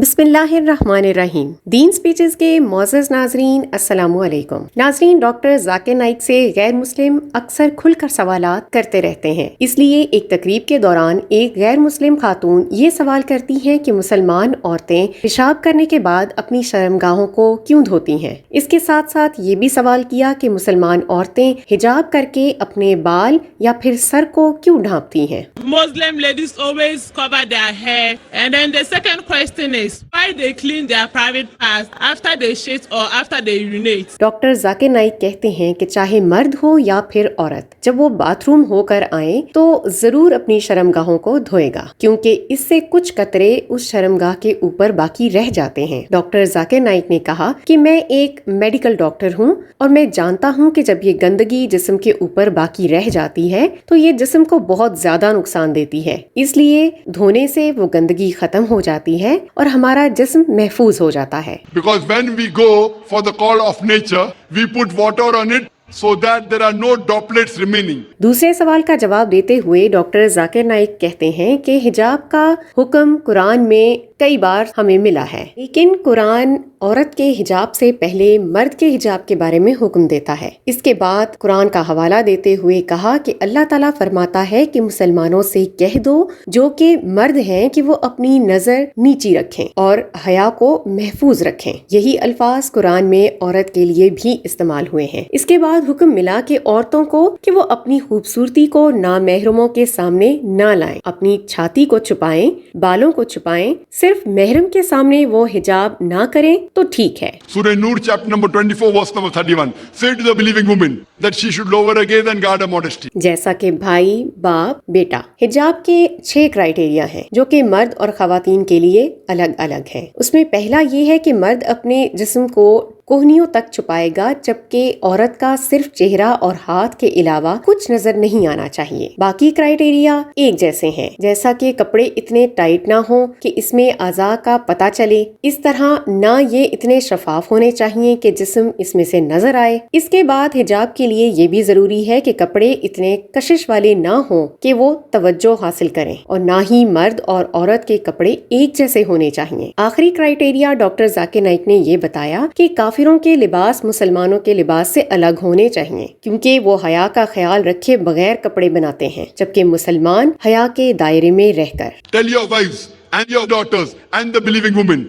بسم اللہ الرحمن الرحیم۔ دین سپیچز کے معزز ناظرین السلام علیکم۔ ناظرین، ڈاکٹر ذاکر نائک سے غیر مسلم اکثر کھل کر سوالات کرتے رہتے ہیں۔ اس لیے ایک تقریب کے دوران ایک غیر مسلم خاتون یہ سوال کرتی ہیں کہ مسلمان عورتیں پیشاب کرنے کے بعد اپنی شرمگاہوں کو کیوں دھوتی ہیں۔ اس کے ساتھ ساتھ یہ بھی سوال کیا کہ مسلمان عورتیں حجاب کر کے اپنے بال یا پھر سر کو کیوں ڈھانپتی ہیں۔ Muslim ladies always cover their hair. And then the second question is why they clean their private parts after they shit or after they urinate. Doctor Zakir Naik کہتے ہیں کہ چاہے مرد ہو یا پھر عورت، جب وہ باتھ روم ہو کر آئیں تو ضرور اپنی شرمگاہوں کو دھوئے گا، کیونکہ اس سے کچھ قطرے اس شرمگاہ کے اوپر باقی رہ جاتے ہیں۔ ڈاکٹر ذاکر نائک نے کہا کہ میں ایک میڈیکل ڈاکٹر ہوں اور میں جانتا ہوں کہ جب یہ گندگی جسم کے اوپر باقی رہ جاتی ہے تو یہ جسم کو بہت زیادہ نقصان دیتی ہے، اس لیے دھونے سے وہ گندگی ختم ہو جاتی ہے اور ہمارا جسم محفوظ ہو جاتا ہے۔ Because when we go for the call of nature, we put water on it so that there are no droplets remaining. دوسرے سوال کا جواب دیتے ہوئے ڈاکٹر ذاکر نائک کہتے ہیں کہ حجاب کا حکم قرآن میں کئی بار ہمیں ملا ہے، لیکن قرآن عورت کے حجاب سے پہلے مرد کے حجاب کے بارے میں حکم دیتا ہے۔ اس کے بعد قرآن کا حوالہ دیتے ہوئے کہا کہ اللہ تعالیٰ فرماتا ہے کہ مسلمانوں سے کہہ دو جو کہ مرد ہیں کہ وہ اپنی نظر نیچی رکھیں اور حیا کو محفوظ رکھیں۔ یہی الفاظ قرآن میں عورت کے لیے بھی استعمال ہوئے ہیں۔ اس کے بعد حکم ملا کہ عورتوں کو کہ وہ اپنی خوبصورتی کو نامحرموں کے سامنے نہ لائیں، اپنی چھاتی کو چھپائیں، بالوں کو چھپائیں، صرف محرم کے سامنے وہ حجاب نہ کریں تو ٹھیک ہے۔ Surah Nur chapter number 24 verse number 31. Say to the believing woman that she should lower her gaze and guard her modesty. جیسا کہ بھائی، باپ، بیٹا، حجاب کے 6 کرائیٹیریا ہیں جو کہ مرد اور خواتین کے لیے الگ الگ ہیں۔ اس میں پہلا یہ ہے کہ مرد اپنے جسم کو کوہنیوں تک چھپائے گا، جبکہ عورت کا صرف چہرہ اور ہاتھ کے علاوہ کچھ نظر نہیں آنا چاہیے۔ باقی کرائیٹیریا ایک جیسے ہیں، جیسا کہ کپڑے اتنے ٹائٹ نہ ہوں کہ اس میں اعضاء کا پتہ چلے، اس طرح نہ یہ اتنے شفاف ہونے چاہیے کہ جسم اس میں سے نظر آئے۔ اس کے بعد حجاب کے لیے یہ بھی ضروری ہے کہ کپڑے اتنے کشش والے نہ ہوں کہ وہ توجہ حاصل کریں، اور نہ ہی مرد اور عورت کے کپڑے ایک جیسے ہونے چاہیے۔ آخری کرائیٹیریا ڈاکٹر ذاکر نائک نے یہ بتایا کہ کافروں کے لباس مسلمانوں کے لباس سے الگ ہونے چاہیے، کیونکہ وہ حیا کا خیال رکھے بغیر کپڑے بناتے ہیں، جبکہ مسلمان حیا کے دائرے میں رہ کر۔ Tell your wives and your daughters and the believing women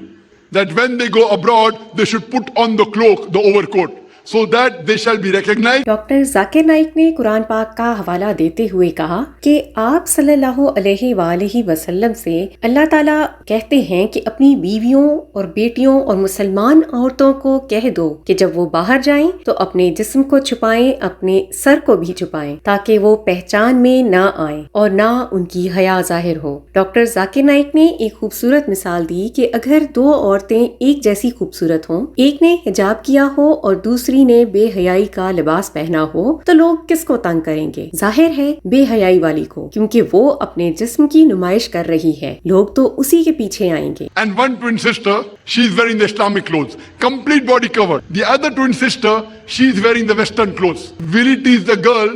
that when they go abroad, they should put on the cloak, the overcoat, so that they shall be recognized. Doctor Zakir Naik نے قرآن پاک کا حوالہ دیتے ہوئے کہا کہ آپ صلی اللہ علیہ وآلہ وسلم سے اللہ تعالیٰ کہتے ہیں کہ اپنی بیویوں اور بیٹیوں اور مسلمان عورتوں کو کہہ دو کہ جب وہ باہر جائیں تو اپنے جسم کو چھپائیں، اپنے سر کو بھی چھپائیں، تاکہ وہ پہچان میں نہ آئیں اور نہ ان کی حیا ظاہر ہو۔ ڈاکٹر ذاکر نائک نے ایک خوبصورت مثال دی کہ اگر 2 عورتیں ایک جیسی خوبصورت ہوں، ایک نے حجاب کیا ہو اور دوسری نے بے حیائی کا لباس پہنا ہو، تو لوگ کس کو تنگ کریں گے؟ ظاہر ہے بے حیائی والی کو، کیونکہ وہ اپنے جسم کی نمائش کر رہی ہے، لوگ تو اسی کے پیچھے آئیں گے۔ And one twin sister, she is wearing the Islamic clothes, complete body covered. The other twin sister, she is wearing the Western clothes. Will it is the girl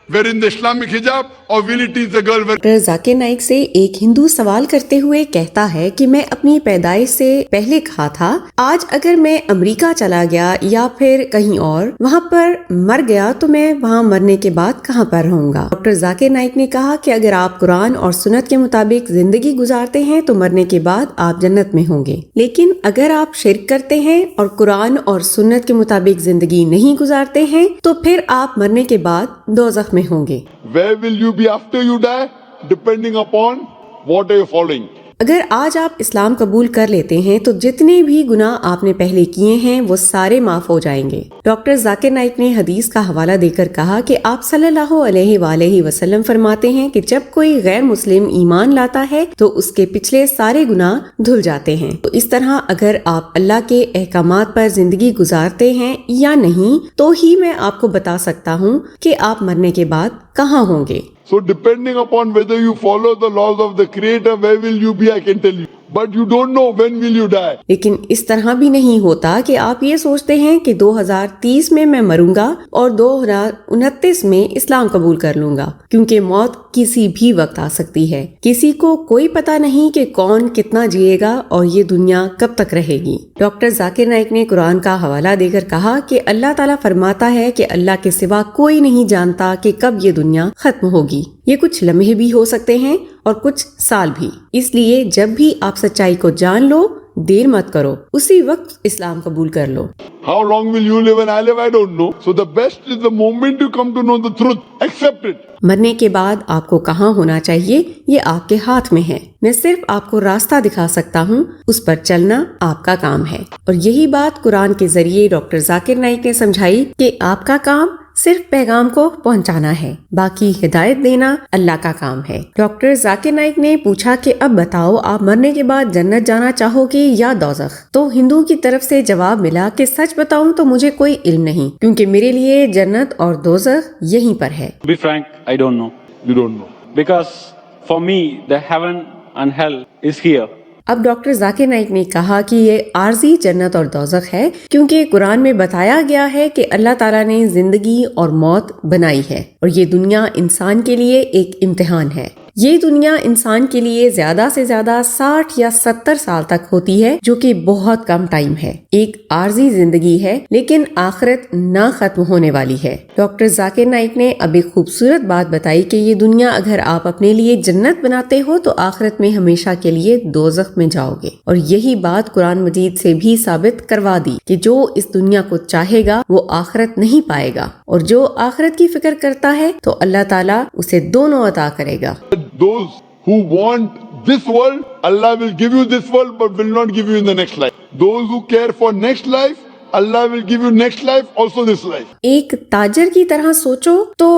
wearing the Islamic hijab or will it is the girl wearing... doctor Zakir Naik سے ایک ہندو سوال کرتے ہوئے کہتا ہے کہ میں اپنی پیدائش سے پہلے کہا تھا، آج اگر میں امریکہ چلا گیا یا پھر کہیں اور وہاں پر مر گیا تو میں وہاں مرنے کے بعد کہاں پر رہوں گا۔ ڈاکٹر ذاکر نائک نے کہا کہ اگر آپ قرآن اور سنت کے مطابق زندگی گزارتے ہیں تو مرنے کے بعد آپ جنت میں ہوں گے، لیکن اگر آپ شرک کرتے ہیں اور قرآن اور سنت کے مطابق زندگی نہیں گزارتے ہیں تو پھر آپ مرنے کے بعد دوزخ میں ہوں گے۔ Where will you be after you die? Depending upon what are you following. اگر آج آپ اسلام قبول کر لیتے ہیں تو جتنے بھی گناہ آپ نے پہلے کیے ہیں وہ سارے معاف ہو جائیں گے۔ ڈاکٹر ذاکر نائک نے حدیث کا حوالہ دے کر کہا کہ آپ صلی اللہ علیہ وآلہ وسلم فرماتے ہیں کہ جب کوئی غیر مسلم ایمان لاتا ہے تو اس کے پچھلے سارے گناہ دھل جاتے ہیں۔ تو اس طرح اگر آپ اللہ کے احکامات پر زندگی گزارتے ہیں یا نہیں تو ہی میں آپ کو بتا سکتا ہوں کہ آپ مرنے کے بعد کہاں ہوں گے۔ So depending upon whether you follow the laws of the Creator, where will you be, I can tell you. but you don't know when will you die. لیکن اس طرح بھی نہیں ہوتا کہ آپ یہ سوچتے ہیں کہ 2030 میں مروں گا اور 2029 میں اسلام قبول کر لوں گا، کیونکہ موت کسی بھی وقت آ سکتی ہے. کسی کو کوئی پتہ نہیں کہ کون کتنا جیے گا اور یہ دنیا کب تک رہے گی. ڈاکٹر ذاکر نائک نے قرآن کا حوالہ دے کر کہا کہ اللہ تعالیٰ فرماتا ہے کہ اللہ کے سوا کوئی نہیں جانتا کہ کب یہ دنیا ختم ہوگی. یہ کچھ لمحے بھی ہو سکتے ہیں اور کچھ سال بھی. اس لیے جب بھی آپ سچائی کو جان لو، دیر مت کرو، اسی وقت اسلام قبول کر لو. How long will you live and I live? I don't know. So the best is the moment you come to know the truth. Accept it. مرنے کے بعد آپ کو کہاں ہونا چاہیے یہ آپ کے ہاتھ میں ہے. میں صرف آپ کو راستہ دکھا سکتا ہوں، اس پر چلنا آپ کا کام ہے. اور یہی بات قرآن کے ذریعے ڈاکٹر ذاکر نائک نے سمجھائی کہ آپ کا کام صرف پیغام کو پہنچانا ہے، باقی ہدایت دینا اللہ کا کام ہے. ڈاکٹر ذاکر نائک نے پوچھا کہ اب بتاؤ آپ مرنے کے بعد جنت جانا چاہو گے یا دوزخ؟ تو ہندو کی طرف سے جواب ملا کہ سچ بتاؤں تو مجھے کوئی علم نہیں، کیونکہ میرے لیے جنت اور دوزخ یہیں پر ہے. To be frank, I don't know. You don't know. Because for me, the heaven and hell is here. اب ڈاکٹر ذاکر نائک نے کہا کہ یہ عارضی جنت اور دوزخ ہے، کیونکہ قرآن میں بتایا گیا ہے کہ اللہ تعالیٰ نے زندگی اور موت بنائی ہے اور یہ دنیا انسان کے لیے ایک امتحان ہے. یہ دنیا انسان کے لیے زیادہ سے زیادہ 60 یا 70 سال تک ہوتی ہے، جو کہ بہت کم ٹائم ہے. ایک عارضی زندگی ہے لیکن آخرت نہ ختم ہونے والی ہے. ڈاکٹر ذاکر نائک نے اب ایک خوبصورت بات بتائی کہ یہ دنیا اگر آپ اپنے لیے جنت بناتے ہو تو آخرت میں ہمیشہ کے لیے دوزخ میں جاؤ گے. اور یہی بات قرآن مجید سے بھی ثابت کروا دی کہ جو اس دنیا کو چاہے گا وہ آخرت نہیں پائے گا، اور جو آخرت کی فکر کرتا ہے تو اللہ تعالیٰ اسے دونوں عطا کرے گا. Those who want this world, Allah will give you this world but will not give you in the next life. Those who care for next life, Allah will give you next life, also this life. ایک تاجر کی طرح سوچو تو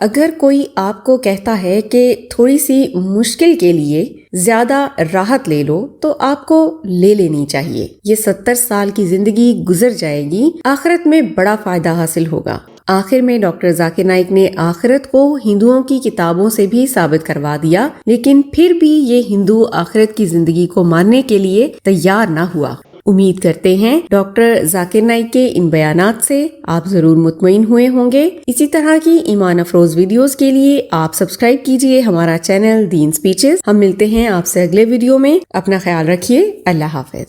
اگر کوئی آپ کو کہتا ہے کہ تھوڑی سی مشکل کے لیے زیادہ راحت لے لو تو آپ کو لے لینی چاہیے. یہ 70 سال کی زندگی گزر جائے گی، آخرت میں بڑا فائدہ حاصل ہوگا. آخر میں ڈاکٹر ذاکر نائک نے آخرت کو ہندوؤں کی کتابوں سے بھی ثابت کروا دیا، لیکن پھر بھی یہ ہندو آخرت کی زندگی کو ماننے کے لیے تیار نہ ہوا. امید کرتے ہیں ڈاکٹر ذاکر نائک کے ان بیانات سے آپ ضرور مطمئن ہوئے ہوں گے. اسی طرح کی ایمان افروز ویڈیوز کے لیے آپ سبسکرائب کیجئے ہمارا چینل دین سپیچز. ہم ملتے ہیں آپ سے اگلے ویڈیو میں. اپنا خیال رکھیے. اللہ حافظ.